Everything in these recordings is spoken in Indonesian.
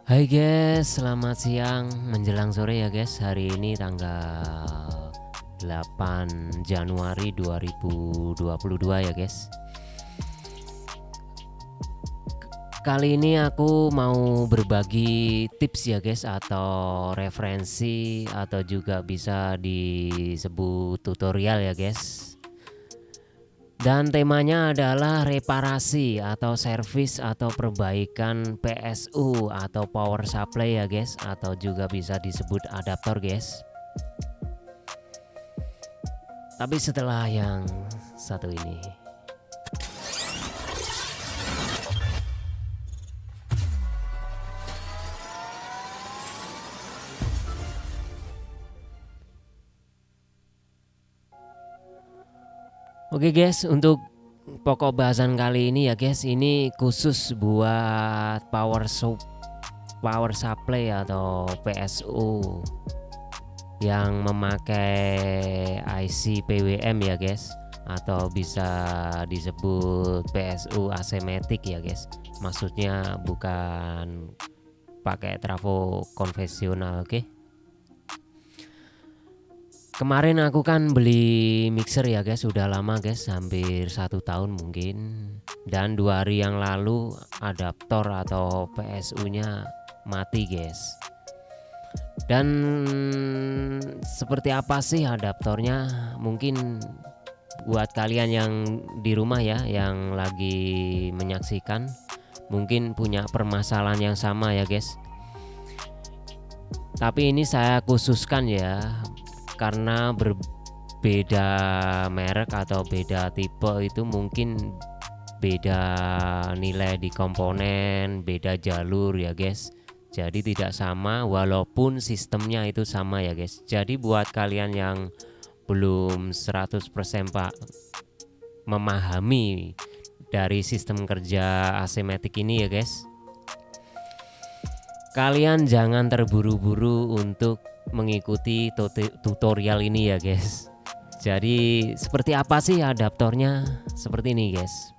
Hai guys, selamat siang menjelang sore ya guys. Hari ini tanggal 8 Januari 2022 ya guys. Kali ini aku mau berbagi tips ya guys, atau referensi, atau juga bisa disebut tutorial ya guys. Dan temanya adalah reparasi atau servis atau perbaikan PSU atau power supply ya guys, atau juga bisa disebut adaptor guys. Tapi setelah yang satu ini. Oke guys, untuk pokok bahasan kali ini ya guys, ini khusus buat power supply atau PSU yang memakai IC PWM ya guys, atau bisa disebut PSU asematik ya guys. Maksudnya bukan pakai trafo konvensional. Oke. Kemarin aku kan beli mixer ya guys, sudah lama guys, hampir 1 tahun mungkin. Dan 2 hari yang lalu adaptor atau PSU-nya mati guys. Dan seperti apa sih adaptornya? Mungkin buat kalian yang di rumah ya, yang lagi menyaksikan, mungkin punya permasalahan yang sama ya guys. Tapi ini saya khususkan ya, karena berbeda merek atau beda tipe itu mungkin beda nilai di komponen, beda jalur ya guys. Jadi tidak sama walaupun sistemnya itu sama ya guys. Jadi buat kalian yang belum 100% Pak memahami dari sistem kerja asematik ini ya guys, kalian jangan terburu-buru untuk mengikuti tutorial ini ya guys. Jadi seperti apa sih adaptornya? Seperti ini guys.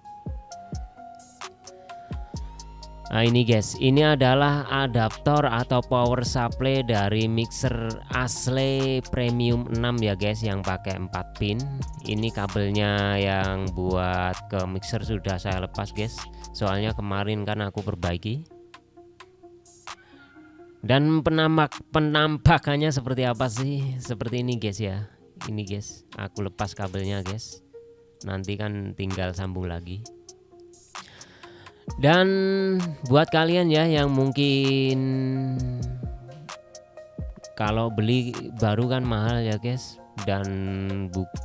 Nah ini guys, ini adalah adaptor atau power supply dari mixer Ashley Premium 6 ya guys, yang pakai 4 pin. Ini kabelnya yang buat ke mixer sudah saya lepas guys, soalnya kemarin kan aku perbaiki. Dan penampakannya seperti apa sih? Seperti ini guys ya. Ini guys, aku lepas kabelnya guys. Nanti kan tinggal sambung lagi. Dan buat kalian ya yang mungkin kalau beli baru kan mahal ya guys, dan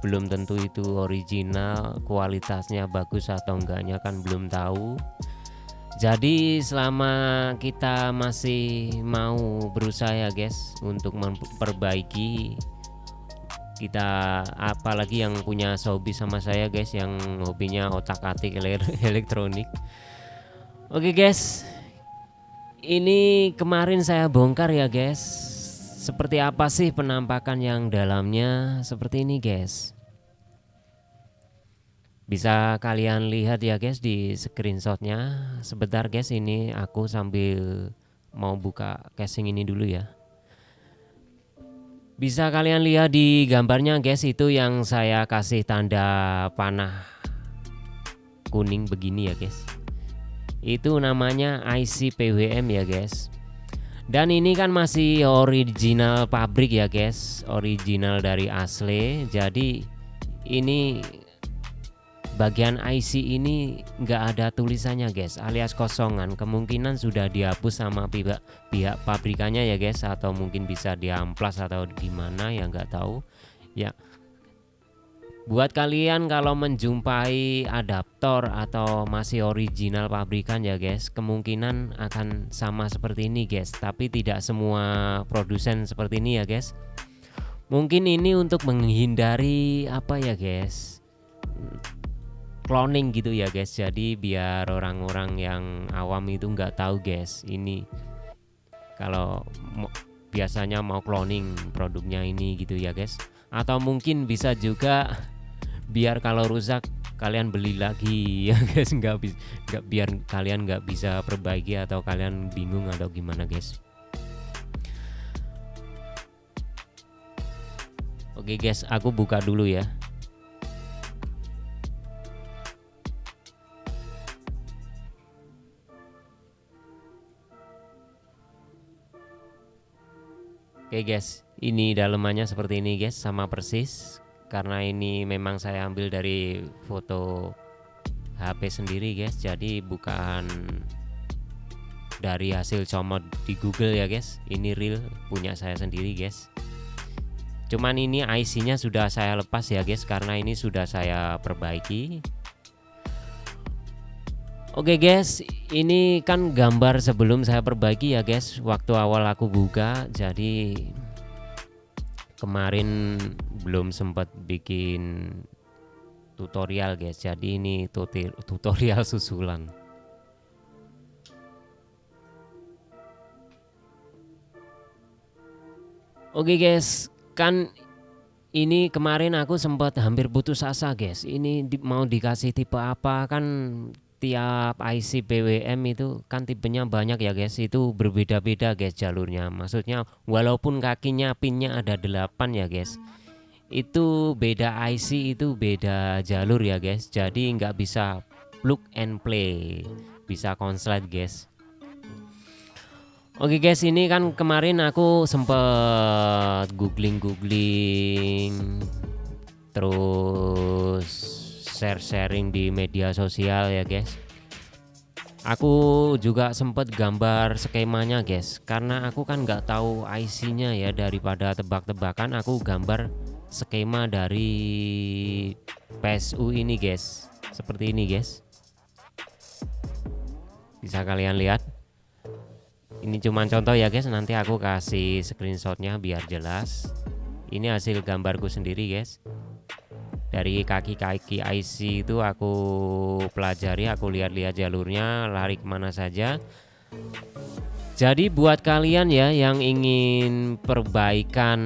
belum tentu itu original, kualitasnya bagus atau enggaknya kan belum tahu. Jadi selama kita masih mau berusaha ya guys untuk memperbaiki, kita apalagi yang punya hobi sama saya guys, yang hobinya otak-atik elektronik. Oke guys, ini kemarin saya bongkar ya guys, seperti apa sih penampakan yang dalamnya. Seperti ini guys, bisa kalian lihat ya guys di screenshotnya. Sebentar guys, ini aku sambil mau buka casing ini dulu ya. Bisa kalian lihat di gambarnya guys, itu yang saya kasih tanda panah kuning begini ya guys, itu namanya IC PWM ya guys. Dan ini kan masih original pabrik ya guys, original dari Ashley. Jadi ini bagian IC ini nggak ada tulisannya guys, alias kosongan. Kemungkinan sudah dihapus sama pihak pabrikannya ya guys, atau mungkin bisa diamplas atau gimana ya, nggak tahu ya. Buat kalian kalau menjumpai adaptor atau masih original pabrikan ya guys, kemungkinan akan sama seperti ini guys. Tapi tidak semua produsen seperti ini ya guys. Mungkin ini untuk menghindari apa ya guys, cloning gitu ya guys. Jadi biar orang-orang yang awam itu nggak tahu guys, ini kalau biasanya mau cloning produknya ini gitu ya guys. Atau mungkin bisa juga biar kalau rusak kalian beli lagi ya guys, nggak biar kalian nggak bisa perbaiki atau kalian bingung atau gimana guys. Oke guys, aku buka dulu ya. Oke guys, ini dalemannya seperti ini guys, sama persis. Karena ini memang saya ambil dari foto HP sendiri guys, jadi bukan dari hasil comot di Google ya guys. Ini real punya saya sendiri guys. Cuman ini IC-nya sudah saya lepas ya guys, karena ini sudah saya perbaiki. Oke guys, ini kan gambar sebelum saya perbaiki ya guys, waktu awal aku buka. Jadi kemarin belum sempat bikin tutorial guys, jadi ini tutorial susulan. Oke guys, kan ini kemarin aku sempat hampir putus asa guys. Ini mau dikasih tipe apa, kan tiap IC PWM itu kan tipenya banyak ya guys, itu berbeda-beda guys jalurnya. Maksudnya walaupun kakinya pinnya ada 8 ya guys, itu beda IC, itu beda jalur ya guys. Jadi nggak bisa plug and play, bisa konslet guys. Oke guys, ini kan kemarin aku sempet googling terus sharing di media sosial ya guys. Aku juga sempet gambar skemanya guys, karena aku kan nggak tahu IC-nya ya, daripada tebak-tebakan aku gambar skema dari PSU ini guys. Seperti ini guys, bisa kalian lihat. Ini cuma contoh ya guys, nanti aku kasih screenshotnya biar jelas. Ini hasil gambarku sendiri guys. Dari kaki-kaki IC itu aku pelajari, aku lihat-lihat jalurnya lari kemana saja. Jadi buat kalian ya yang ingin perbaikan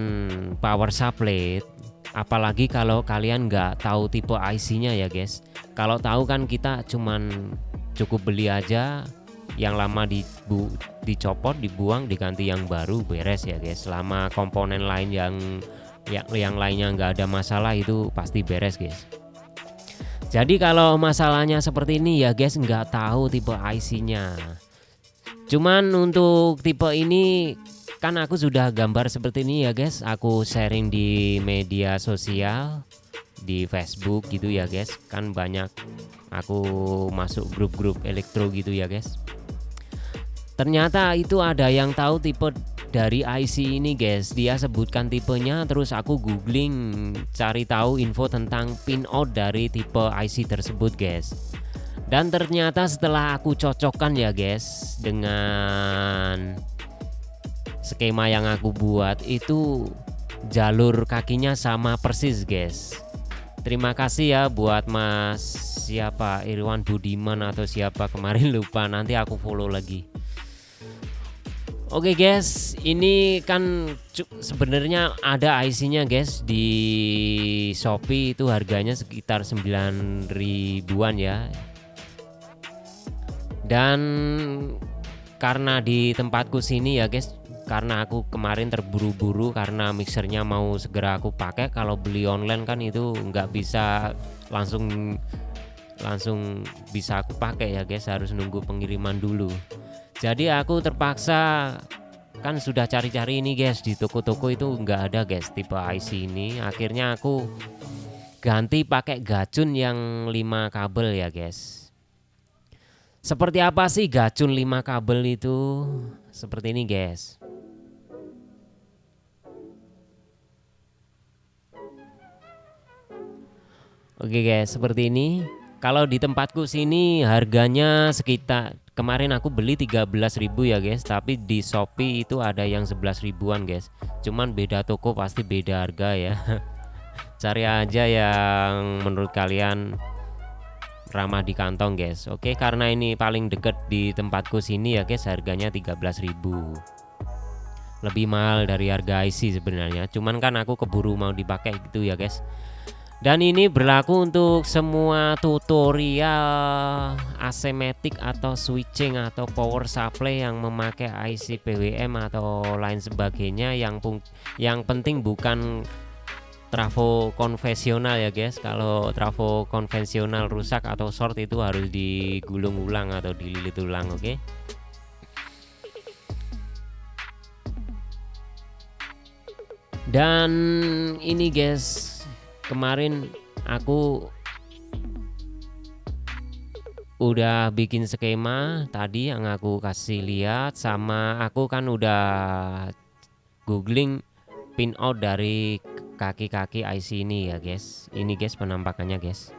power supply, apalagi kalau kalian nggak tahu tipe IC-nya ya guys. Kalau tahu kan kita cuman cukup beli aja, yang lama dicopot, dibuang, diganti yang baru, beres ya guys. Selama komponen lain yang lainnya nggak ada masalah, itu pasti beres guys. Jadi kalau masalahnya seperti ini ya guys, nggak tahu tipe IC-nya. Cuman untuk tipe ini kan aku sudah gambar seperti ini ya guys, aku sharing di media sosial, di Facebook gitu ya guys. Kan banyak aku masuk grup-grup elektro gitu ya guys. Ternyata itu ada yang tahu tipe dari IC ini guys. Dia sebutkan tipenya, terus aku googling cari tahu info tentang pinout dari tipe IC tersebut guys. Dan ternyata setelah aku cocokkan ya guys dengan skema yang aku buat, itu jalur kakinya sama persis guys. Terima kasih ya buat Mas siapa, Irwan Budiman atau siapa kemarin, lupa, nanti aku follow lagi. Oke guys, ini kan sebenarnya ada IC-nya guys di Shopee, itu harganya sekitar 9 ribuan ya. Dan karena di tempatku sini ya guys, karena aku kemarin terburu-buru karena mixernya mau segera aku pakai. Kalau beli online kan itu nggak bisa langsung bisa aku pakai ya guys, harus nunggu pengiriman dulu. Jadi aku terpaksa, kan sudah cari-cari ini guys, di toko-toko itu nggak ada guys tipe IC ini. Akhirnya aku ganti pakai gacun yang 5 kabel ya guys. Seperti apa sih gacun 5 kabel itu? Seperti ini guys. Oke guys, seperti ini. Kalau di tempatku sini harganya sekitar, kemarin aku beli 13.000 ya guys, tapi di Shopee itu ada yang 11 ribuan guys. Cuman beda toko pasti beda harga ya. Cari aja yang menurut kalian ramah di kantong guys. Oke, karena ini paling deket di tempatku sini ya guys, harganya 13.000. Lebih mahal dari harga IC sebenarnya. Cuman kan aku keburu mau dipakai gitu ya guys. Dan ini berlaku untuk semua tutorial asematic atau switching atau power supply yang memakai IC PWM atau lain sebagainya. Yang penting bukan trafo konvensional ya guys. Kalau trafo konvensional rusak atau short itu harus digulung ulang atau dililit ulang, oke? Dan ini guys, kemarin aku udah bikin skema tadi yang aku kasih lihat, sama aku kan udah googling pinout dari kaki-kaki IC ini ya guys. Ini guys penampakannya guys.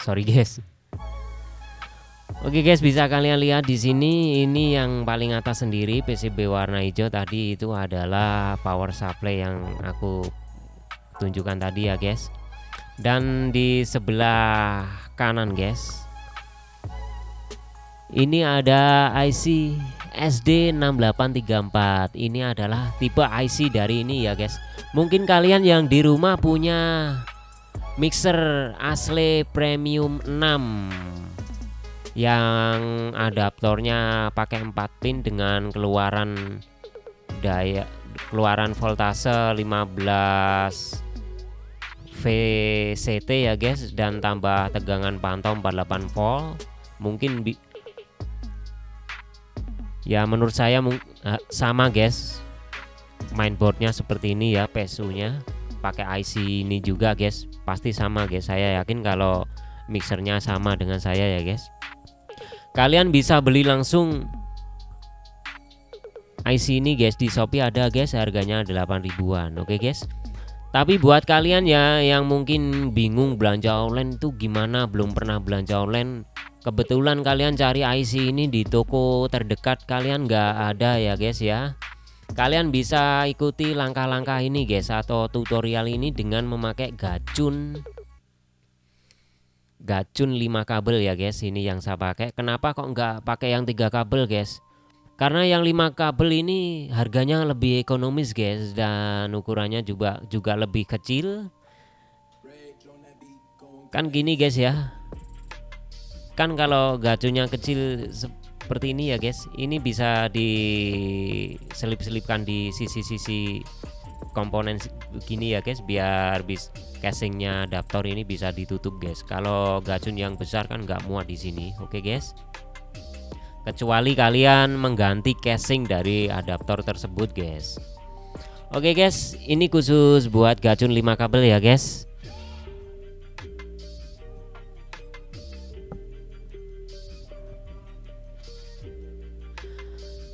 Sorry guys. Oke guys, bisa kalian lihat di sini. Ini yang paling atas sendiri PCB warna hijau tadi itu adalah power supply yang aku tunjukkan tadi ya guys. Dan di sebelah kanan guys, ini ada IC SD6834. Ini adalah tipe IC dari ini ya guys. Mungkin kalian yang di rumah punya mixer Asle Premium 6 yang adaptornya pakai 4 pin dengan keluaran voltase 15 VCT ya guys, dan tambah tegangan pantau 48 volt. Mungkin ya menurut saya sama guys, mainboardnya seperti ini ya, PSU nya pakai IC ini juga guys, pasti sama guys. Saya yakin kalau mixernya sama dengan saya ya guys. Kalian bisa beli langsung IC ini guys di Shopee, ada guys, harganya 8 ribuan, oke guys. Tapi buat kalian ya yang mungkin bingung belanja online itu gimana, belum pernah belanja online, kebetulan kalian cari IC ini di toko terdekat kalian nggak ada ya guys ya, kalian bisa ikuti langkah-langkah ini guys atau tutorial ini dengan memakai gacun 5 kabel ya guys. Ini yang saya pakai. Kenapa kok nggak pakai yang 3 kabel guys? Karena yang 5 kabel ini harganya lebih ekonomis guys, dan ukurannya juga lebih kecil. Kan gini guys ya, kan kalau gacunnya kecil seperti ini ya guys, ini bisa diselip-selipkan di sisi-sisi komponen begini ya guys, biar casingnya adaptor ini bisa ditutup guys. Kalau gacun yang besar kan nggak muat di sini, oke guys. Kecuali kalian mengganti casing dari adaptor tersebut guys. Oke guys, ini khusus buat gacun 5 kabel ya guys.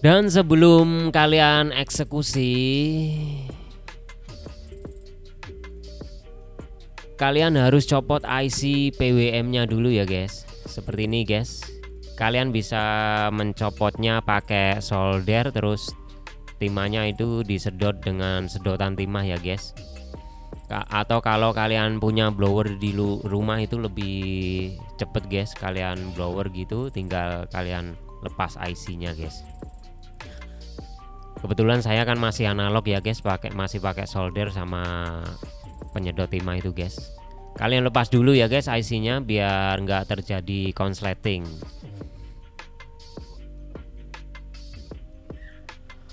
Dan sebelum kalian eksekusi, kalian harus copot IC PWM-nya dulu ya guys. Seperti ini guys. Kalian bisa mencopotnya pakai solder, terus timahnya itu disedot dengan sedotan timah ya guys. Atau kalau kalian punya blower di rumah itu lebih cepet guys, kalian blower gitu tinggal kalian lepas IC-nya guys. Kebetulan saya kan masih analog ya guys, masih pakai solder sama penyedot timah itu guys. Kalian lepas dulu ya guys IC-nya biar nggak terjadi konsleting.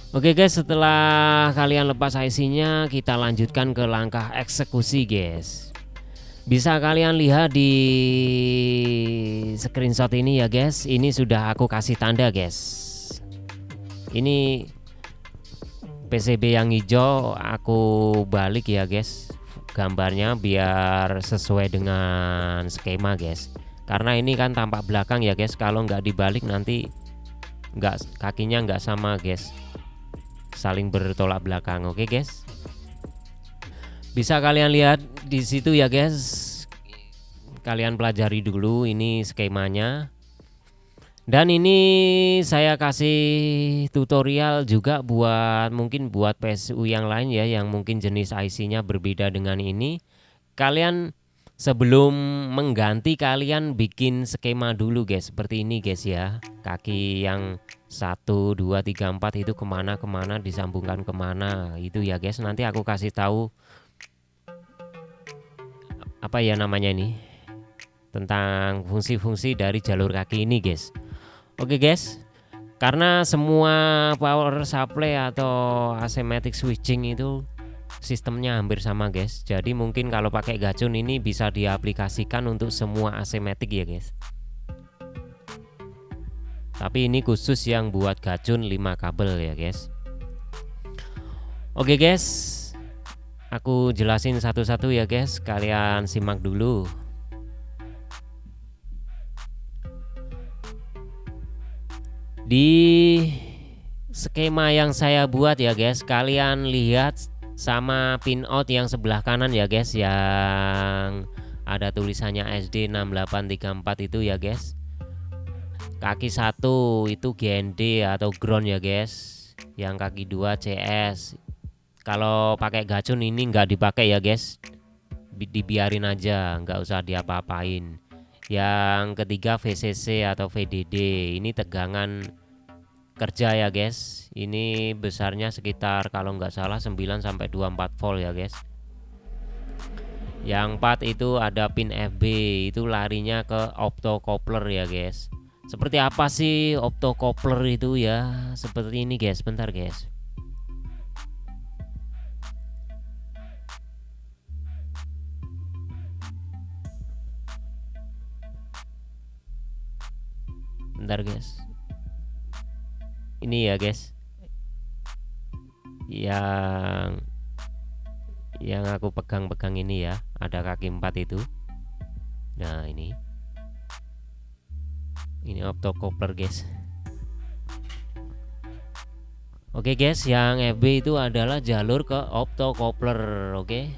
Oke guys, setelah kalian lepas IC-nya, kita lanjutkan ke langkah eksekusi guys. Bisa kalian lihat di screenshot ini ya guys, ini sudah aku kasih tanda guys. Ini PCB yang hijau aku balik ya guys gambarnya biar sesuai dengan skema guys. Karena ini kan tampak belakang ya guys, kalau nggak dibalik nanti kakinya nggak sama guys, saling bertolak belakang. Oke guys, bisa kalian lihat di situ ya guys, kalian pelajari dulu ini skemanya. Dan ini saya kasih tutorial juga mungkin buat PSU yang lain ya, yang mungkin jenis IC-nya berbeda dengan ini. Kalian sebelum mengganti kalian bikin skema dulu guys, seperti ini guys ya. Kaki yang 1, 2, 3, 4 itu kemana disambungkan kemana itu ya guys. Nanti aku kasih tahu apa ya namanya ini, tentang fungsi-fungsi dari jalur kaki ini guys. Oke guys, karena semua power supply atau asymmetric switching itu sistemnya hampir sama guys, jadi mungkin kalau pakai gacun ini bisa diaplikasikan untuk semua asymmetric ya guys. Tapi ini khusus yang buat gacun 5 kabel ya guys. Oke guys, aku jelasin satu-satu ya guys, kalian simak dulu. Di skema yang saya buat ya guys, kalian lihat sama pinout yang sebelah kanan ya guys, yang ada tulisannya SD 6834 itu ya guys. Kaki 1 itu GND atau ground ya guys, yang kaki 2 CS. Kalau pakai gacun ini nggak dipakai ya guys, dibiarin aja, nggak usah diapa-apain. Yang ketiga VCC atau VDD, ini tegangan kerja ya guys, ini besarnya sekitar kalau nggak salah 9 sampai 24 volt ya guys. Yang 4 itu ada pin FB, itu larinya ke optocoupler ya guys. Seperti apa sih optocoupler itu ya? Seperti ini guys, bentar guys. Bentar guys. Ini ya guys. Yang aku pegang-pegang ini ya, ada kaki 4 itu. Nah, ini optocoupler guys. Oke guys, yang FB itu adalah jalur ke optocoupler, oke.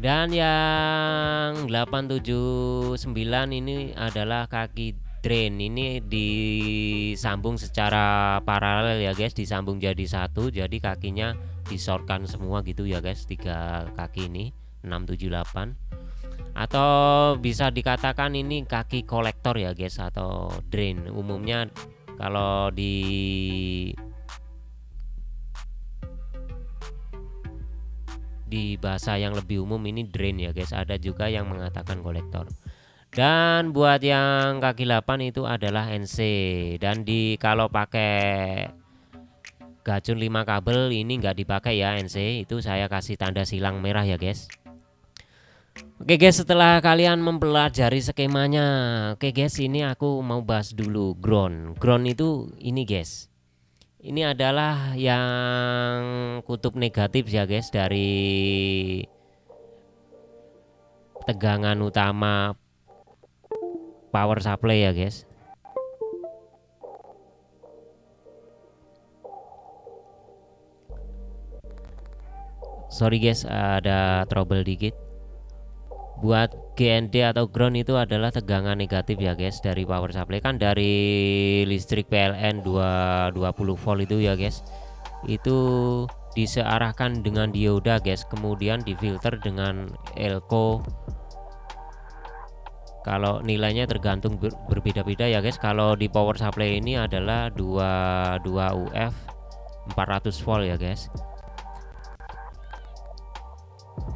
Dan yang 879 ini adalah kaki drain, ini disambung secara paralel ya guys, disambung jadi satu, jadi kakinya disortkan semua gitu ya guys, 3 kaki ini 678, atau bisa dikatakan ini kaki kolektor ya guys, atau drain. Umumnya kalau di bahasa yang lebih umum ini drain ya guys, ada juga yang mengatakan kolektor. Dan buat yang kaki 8 itu adalah NC, dan kalau pakai gacun 5 kabel ini nggak dipakai ya NC, itu saya kasih tanda silang merah ya guys. Oke guys, setelah kalian mempelajari skemanya, oke guys, ini aku mau bahas dulu ground. Ground itu ini guys, ini adalah yang kutub negatif ya guys dari tegangan utama power supply ya guys. Sorry guys, ada trouble dikit. Buat GND atau ground itu adalah tegangan negatif ya guys dari power supply, kan dari listrik PLN 220 volt itu ya guys, itu disearahkan dengan dioda guys, kemudian difilter dengan elko. Kalau nilainya tergantung berbeda-beda ya guys. Kalau di power supply ini adalah 2 UF 400 volt ya guys.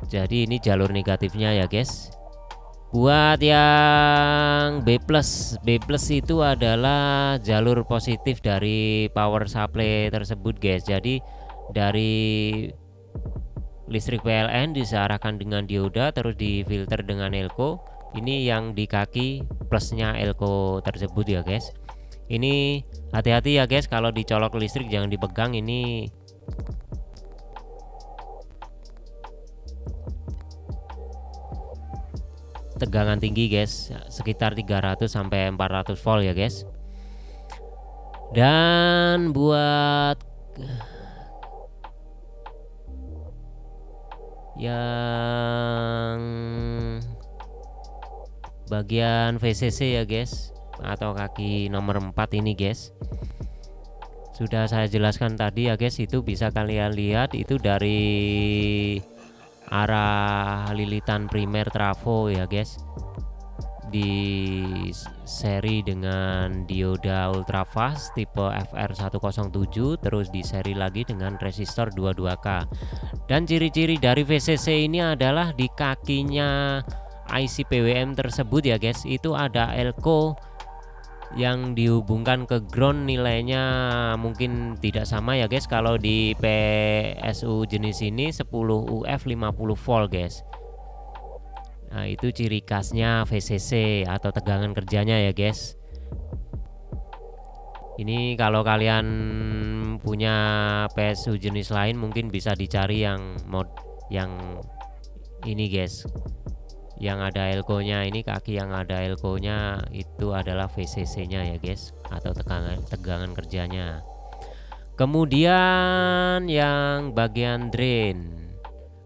Jadi ini jalur negatifnya ya guys. Buat yang B+, itu adalah jalur positif dari power supply tersebut guys. Jadi dari listrik PLN disearahkan dengan dioda, terus difilter dengan elko. Ini yang di kaki plusnya elko tersebut ya guys. Ini hati-hati ya guys, kalau dicolok listrik jangan dipegang, ini tegangan tinggi guys, sekitar 300 sampai 400 volt ya guys. Dan buat yang bagian VCC ya guys, atau kaki nomor 4 ini guys, sudah saya jelaskan tadi ya guys. Itu bisa kalian lihat, itu dari arah lilitan primer trafo ya guys, di seri dengan dioda ultrafast tipe FR107, terus di seri lagi dengan resistor 22K. Dan ciri-ciri dari VCC ini adalah di kakinya IC PWM tersebut ya guys, itu ada elko yang dihubungkan ke ground, nilainya mungkin tidak sama ya guys. Kalau di PSU jenis ini 10 UF 50 volt guys. Nah, itu ciri khasnya VCC atau tegangan kerjanya ya guys. Ini kalau kalian punya PSU jenis lain mungkin bisa dicari yang mod yang ini guys, yang ada elko-nya. Ini kaki yang ada elko-nya itu adalah VCC-nya ya guys, atau tegangan kerjanya. Kemudian yang bagian drain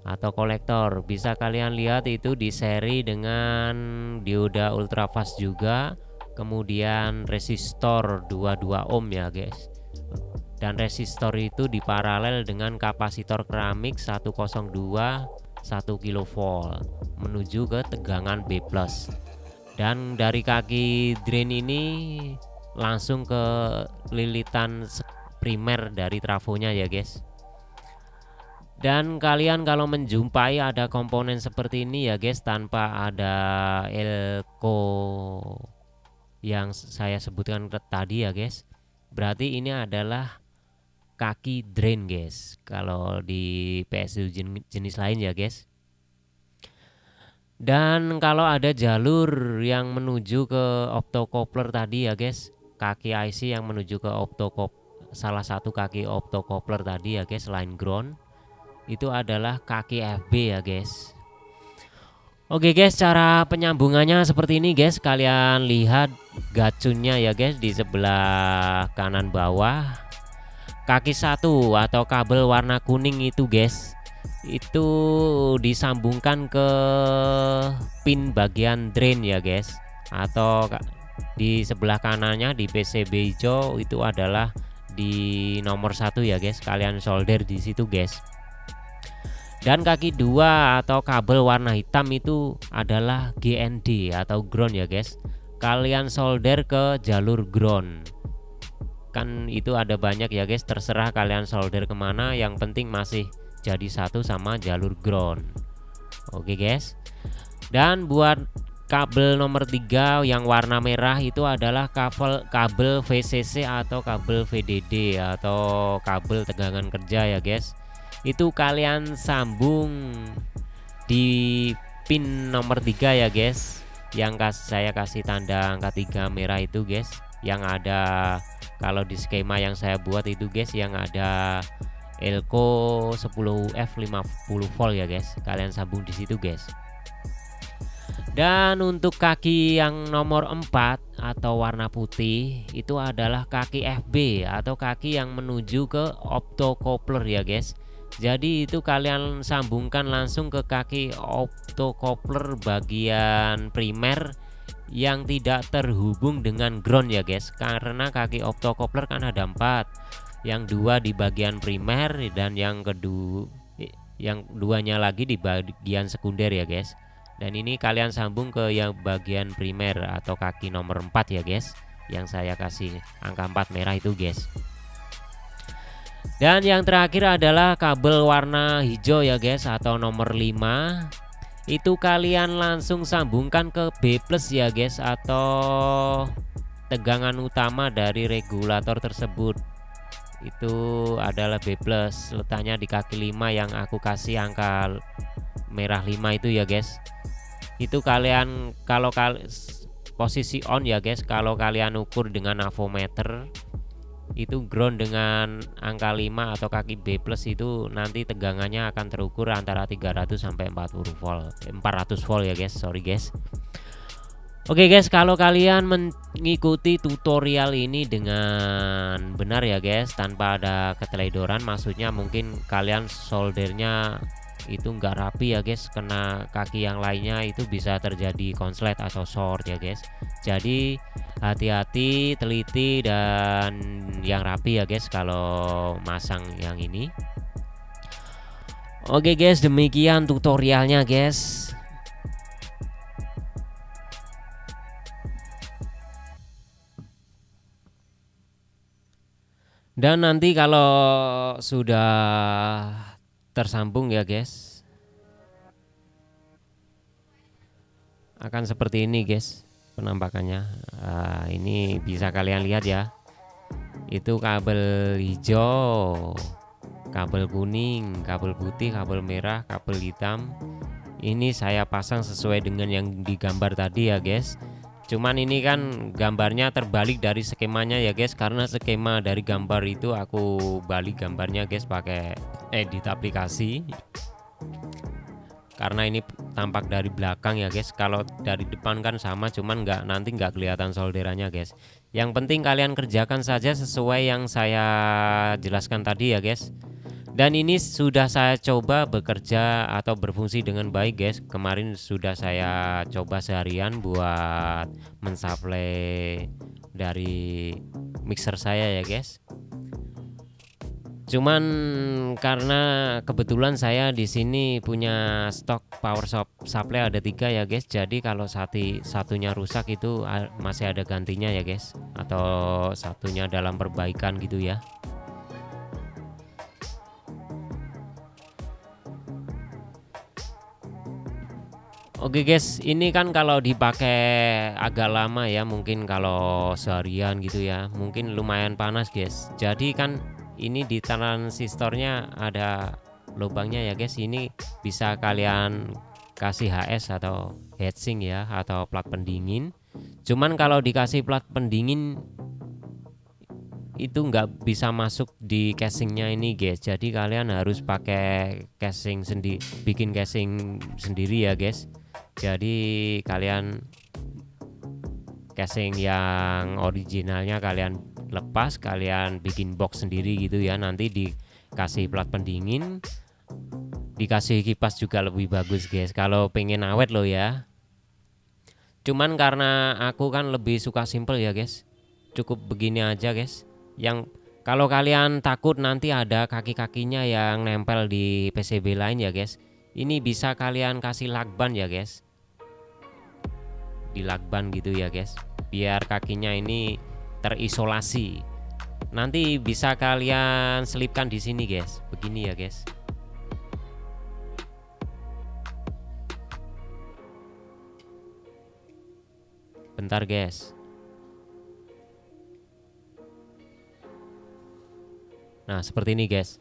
atau kolektor bisa kalian lihat itu di seri dengan dioda ultrafast juga, kemudian resistor 22 ohm ya guys. Dan resistor itu diparalel dengan kapasitor keramik 102 1 kV menuju ke tegangan B+. Dan dari kaki drain ini langsung ke lilitan primer dari trafonya ya guys. Dan kalian kalau menjumpai ada komponen seperti ini ya guys, tanpa ada elko yang saya sebutkan tadi ya guys, berarti ini adalah kaki drain guys, kalau di PSU jenis lain ya guys. Dan kalau ada jalur yang menuju ke optocoupler tadi ya guys, kaki IC yang menuju ke salah satu kaki optocoupler tadi ya guys, line ground, itu adalah kaki FB ya guys. Oke guys, cara penyambungannya seperti ini guys. Kalian lihat gacunnya ya guys di sebelah kanan bawah. Kaki satu atau kabel warna kuning itu guys, itu disambungkan ke pin bagian drain ya guys, atau di sebelah kanannya di PCB hijau itu adalah di nomor 1 ya guys. Kalian solder di situ guys. Dan kaki dua atau kabel warna hitam itu adalah GND atau ground ya guys. Kalian solder ke jalur ground. Kan itu ada banyak ya guys, terserah kalian solder kemana, yang penting masih jadi satu sama jalur ground. Oke guys. Dan buat kabel nomor 3 yang warna merah itu adalah kabel VCC atau kabel VDD atau kabel tegangan kerja ya guys. Itu kalian sambung di pin nomor 3 ya guys, yang saya kasih tanda angka 3 merah itu guys, yang ada kalau di skema yang saya buat itu guys, yang ada elko 10 F 50 volt ya guys. Kalian sambung di situ guys. Dan untuk kaki yang nomor 4 atau warna putih itu adalah kaki FB atau kaki yang menuju ke optocoupler ya guys. Jadi itu kalian sambungkan langsung ke kaki optocoupler bagian primer yang tidak terhubung dengan ground ya guys. Karena kaki optocoupler kan ada 4, yang 2 di bagian primer dan yang duanya lagi di bagian sekunder ya guys. Dan ini kalian sambung ke yang bagian primer atau kaki nomor 4 ya guys, yang saya kasih angka 4 merah itu guys. Dan yang terakhir adalah kabel warna hijau ya guys atau nomor 5. Itu kalian langsung sambungkan ke B+ ya guys, atau tegangan utama dari regulator tersebut. Itu adalah B+, letaknya di kaki 5 yang aku kasih angka merah 5 itu ya guys. Itu kalian kalau posisi on ya guys, kalau kalian ukur dengan avometer itu ground dengan angka 5 atau kaki B+ itu nanti tegangannya akan terukur antara 300 sampai 400 volt ya guys. Sorry guys. Oke guys, kalau kalian mengikuti tutorial ini dengan benar ya guys, tanpa ada keteledoran, maksudnya mungkin kalian soldernya itu nggak rapi ya guys, kena kaki yang lainnya itu bisa terjadi konslet atau short ya guys. Jadi hati-hati, teliti, dan yang rapi ya guys kalau masang yang ini. Oke guys, demikian tutorialnya guys. Dan nanti kalau sudah tersambung ya guys, akan seperti ini guys penampakannya. Ini bisa kalian lihat ya, itu kabel hijau, kabel kuning, kabel putih, kabel merah, kabel hitam. Ini saya pasang sesuai dengan yang digambar tadi ya guys. Cuman ini kan gambarnya terbalik dari skemanya ya guys, karena skema dari gambar itu aku balik gambarnya guys pakai edit aplikasi. Karena ini tampak dari belakang ya guys, kalau dari depan kan sama, cuman nanti nggak kelihatan solderannya guys. Yang penting kalian kerjakan saja sesuai yang saya jelaskan tadi ya guys. Dan ini sudah saya coba bekerja atau berfungsi dengan baik guys. Kemarin sudah saya coba seharian buat mensuplai dari mixer saya ya guys. Cuman karena kebetulan saya di sini punya stok power supply ada 3 ya guys. Jadi kalau satunya rusak itu masih ada gantinya ya guys, atau satunya dalam perbaikan gitu ya. Oke guys, ini kan kalau dipakai agak lama ya, mungkin kalau seharian gitu ya, mungkin lumayan panas guys. Jadi kan ini di transistornya ada lubangnya ya guys. Ini bisa kalian kasih HS atau heatsink ya, atau plat pendingin. Cuman kalau dikasih plat pendingin itu nggak bisa masuk di casingnya ini guys. Jadi kalian harus pakai casing sendiri, bikin casing sendiri ya guys. Jadi kalian casing yang originalnya kalian lepas, kalian bikin box sendiri gitu ya. Nanti dikasih plat pendingin, dikasih kipas juga lebih bagus guys, kalau pengen awet loh ya. Cuman karena aku kan lebih suka simple ya guys, cukup begini aja guys. Yang kalau kalian takut nanti ada kaki-kakinya yang nempel di PCB lain ya guys, ini bisa kalian kasih lakban ya guys, di lakban gitu ya guys, biar kakinya ini terisolasi. Nanti bisa kalian selipkan di sini guys, begini ya guys. Bentar guys. Nah seperti ini guys.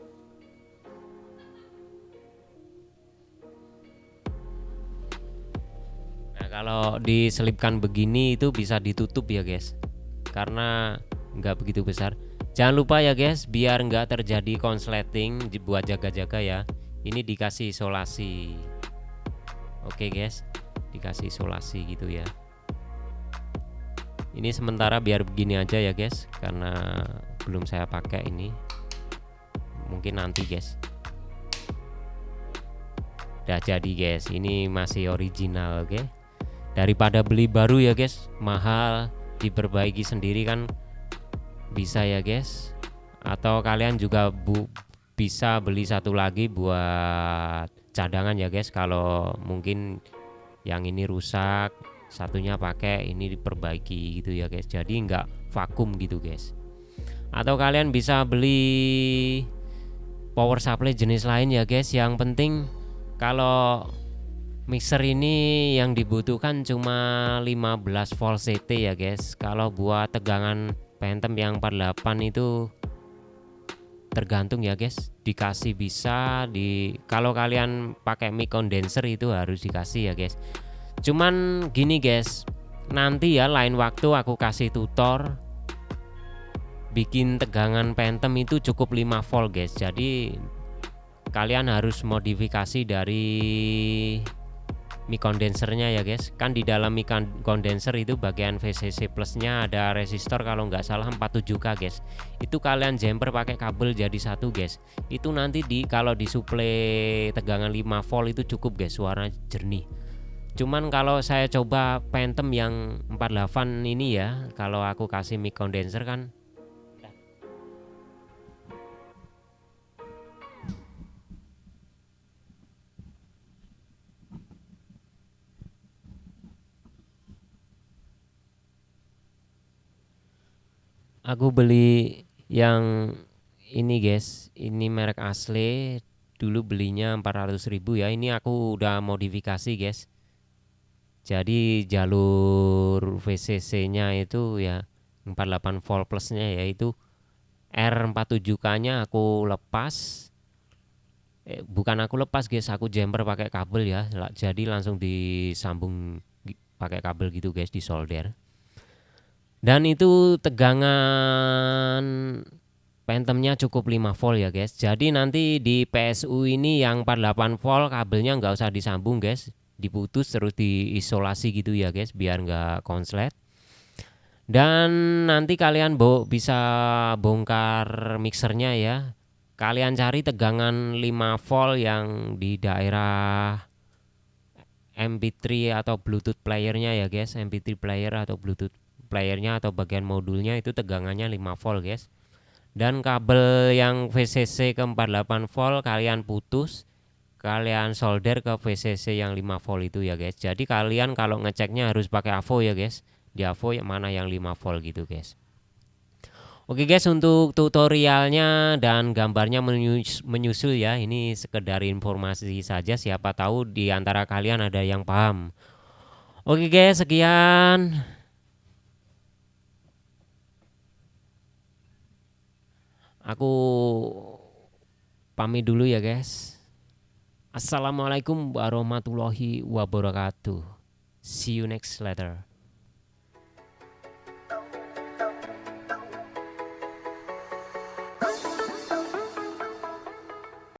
Nah kalau diselipkan begini itu bisa ditutup ya guys, karena nggak begitu besar. Jangan lupa ya guys, biar nggak terjadi konsleting, buat jaga-jaga ya. Ini dikasih isolasi. Oke guys, dikasih isolasi gitu ya. Ini sementara biar begini aja ya guys, karena belum saya pakai ini. Mungkin nanti guys. Udah jadi guys, ini masih original oke. Daripada beli baru ya guys, mahal, diperbaiki sendiri kan bisa ya guys. Atau kalian juga bisa beli satu lagi buat cadangan ya guys, kalau mungkin yang ini rusak, satunya pakai, ini diperbaiki gitu ya guys, jadi nggak vakum gitu guys. Atau kalian bisa beli power supply jenis lain ya guys. Yang penting kalau mixer ini yang dibutuhkan cuma 15 volt CT ya guys. Kalau buat tegangan Phantom yang 48 itu tergantung ya guys, dikasih bisa kalau kalian pakai mic condenser itu harus dikasih ya guys. Cuman gini guys, nanti ya lain waktu aku kasih tutor bikin tegangan Phantom itu cukup 5 volt guys. Jadi kalian harus modifikasi dari mic condensernya ya guys. Kan di dalam mic condenser itu bagian VCC plusnya ada resistor kalau nggak salah 47K guys. Itu kalian jumper pakai kabel jadi satu guys. Itu nanti kalau disuplai tegangan 5 volt itu cukup guys, suara jernih. Cuman kalau saya coba Phantom yang 48 ini ya, kalau aku kasih mic condenser kan aku beli yang ini guys, ini merek asli. Dulu belinya 400.000 ya. Ini aku udah modifikasi guys. Jadi jalur VCC-nya itu ya 48 volt plusnya yaitu R47K-nya aku lepas. Bukan aku lepas guys, aku jumper pakai kabel ya. Jadi langsung disambung pakai kabel gitu guys, di solder. Dan itu tegangan Phantomnya cukup 5 volt ya guys. Jadi nanti di PSU ini yang 48 volt kabelnya nggak usah disambung guys, diputus terus diisolasi gitu ya guys, biar nggak konslet. Dan nanti kalian bisa bongkar mixernya ya. Kalian cari tegangan 5 volt yang di daerah MP3 atau Bluetooth playernya ya guys. MP3 player atau Bluetooth playernya atau bagian modulnya itu tegangannya 5 volt guys. Dan kabel yang VCC ke 48 volt kalian putus, kalian solder ke VCC yang 5 volt itu ya guys. Jadi kalian kalau ngeceknya harus pakai AVO ya guys. Di AVO yang mana yang 5 volt gitu guys. Oke guys, untuk tutorialnya dan gambarnya menyusul ya. Ini sekedar informasi saja, siapa tahu di antara kalian ada yang paham. Oke guys, sekian. Aku pamit dulu ya guys. Assalamualaikum warahmatullahi wabarakatuh. See you next letter.